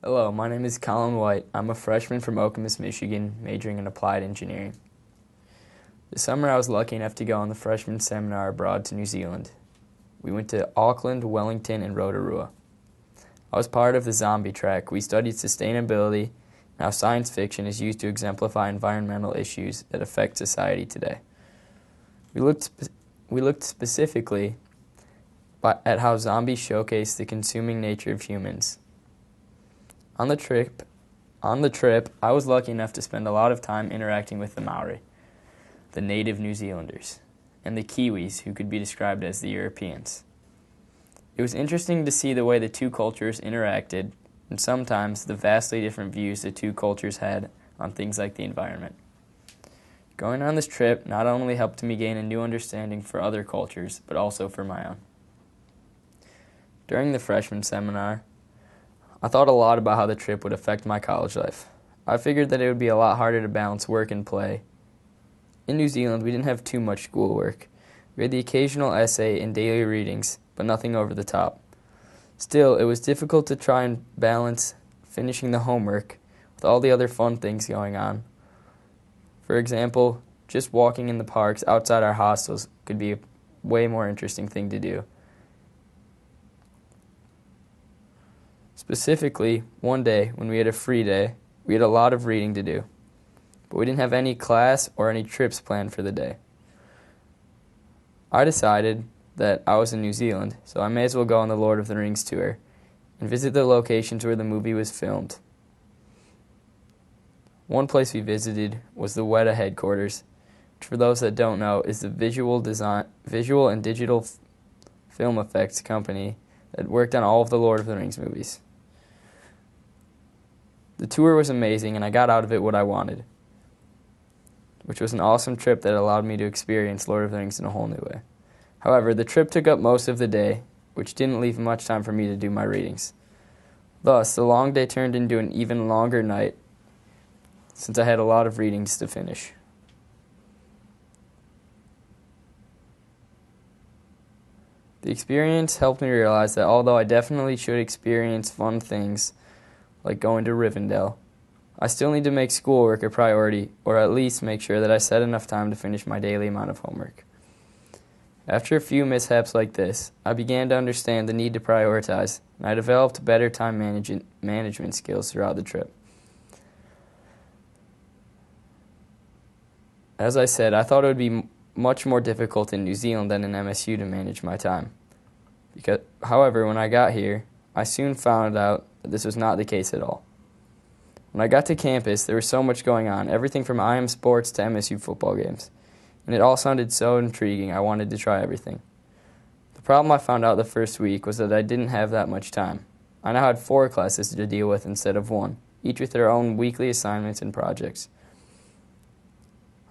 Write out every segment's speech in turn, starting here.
Hello, my name is Colin White. I'm a freshman from Okemos, Michigan, majoring in applied engineering. This summer I was lucky enough to go on the freshman seminar abroad to New Zealand. We went to Auckland, Wellington, and Rotorua. I was part of the zombie track. We studied sustainability and how science fiction is used to exemplify environmental issues that affect society today. We looked specifically at how zombies showcase the consuming nature of humans. On the trip, I was lucky enough to spend a lot of time interacting with the Maori, the native New Zealanders, and the Kiwis, who could be described as the Europeans. It was interesting to see the way the two cultures interacted, and sometimes the vastly different views the two cultures had on things like the environment. Going on this trip not only helped me gain a new understanding for other cultures, but also for my own. During the freshman seminar, I thought a lot about how the trip would affect my college life. I figured that it would be a lot harder to balance work and play. In New Zealand, we didn't have too much schoolwork. We had the occasional essay and daily readings, but nothing over the top. Still, it was difficult to try and balance finishing the homework with all the other fun things going on. For example, just walking in the parks outside our hostels could be a way more interesting thing to do. Specifically, one day when we had a free day, we had a lot of reading to do, but we didn't have any class or any trips planned for the day. I decided that I was in New Zealand, so I may as well go on the Lord of the Rings tour and visit the locations where the movie was filmed. One place we visited was the Weta headquarters, which for those that don't know is the visual and digital film effects company that worked on all of the Lord of the Rings movies. The tour was amazing, and I got out of it what I wanted, which was an awesome trip that allowed me to experience Lord of the Rings in a whole new way. However, the trip took up most of the day, which didn't leave much time for me to do my readings. Thus, the long day turned into an even longer night, since I had a lot of readings to finish. The experience helped me realize that although I definitely should experience fun things, like going to Rivendell, I still need to make schoolwork a priority, or at least make sure that I set enough time to finish my daily amount of homework. After a few mishaps like this, I began to understand the need to prioritize, and I developed better time management skills throughout the trip. As I said, I thought it would be much more difficult in New Zealand than in MSU to manage my time. However, when I got here, I soon found out that this was not the case at all. When I got to campus, there was so much going on, everything from IM sports to MSU football games, and it all sounded so intriguing I wanted to try everything. The problem I found out the first week was that I didn't have that much time. I now had 4 classes to deal with instead of 1, each with their own weekly assignments and projects.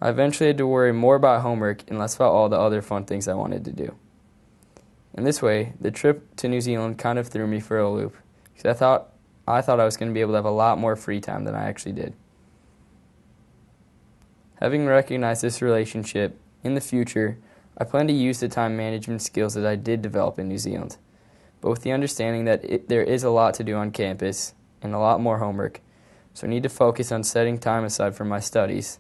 I eventually had to worry more about homework and less about all the other fun things I wanted to do. In this way, the trip to New Zealand kind of threw me for a loop, because I thought I was going to be able to have a lot more free time than I actually did. Having recognized this relationship, in the future, I plan to use the time management skills that I did develop in New Zealand, but with the understanding that there is a lot to do on campus and a lot more homework, so I need to focus on setting time aside for my studies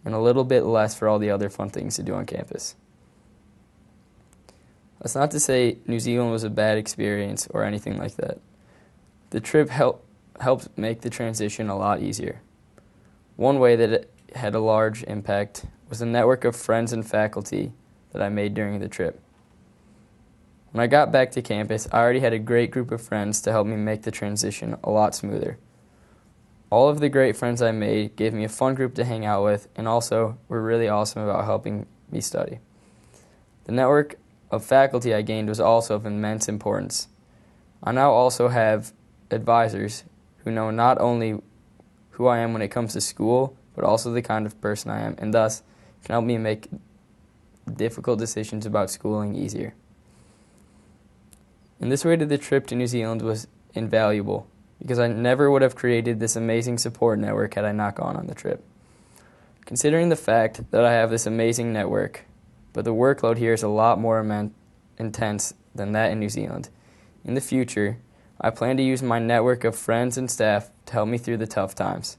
and a little bit less for all the other fun things to do on campus. That's not to say New Zealand was a bad experience or anything like that. The trip helped make the transition a lot easier. One way that it had a large impact was the network of friends and faculty that I made during the trip. When I got back to campus, I already had a great group of friends to help me make the transition a lot smoother. All of the great friends I made gave me a fun group to hang out with and also were really awesome about helping me study. The network of faculty I gained was also of immense importance. I now also have advisors who know not only who I am when it comes to school, but also the kind of person I am, and thus can help me make difficult decisions about schooling easier. In this way, the trip to New Zealand was invaluable, because I never would have created this amazing support network had I not gone on the trip. Considering the fact that I have this amazing network, but the workload here is a lot more intense than that in New Zealand, in the future, I plan to use my network of friends and staff to help me through the tough times.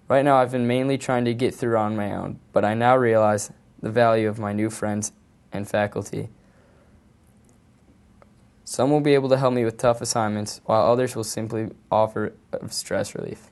Right now, I've been mainly trying to get through on my own, but I now realize the value of my new friends and faculty. Some will be able to help me with tough assignments, while others will simply offer stress relief.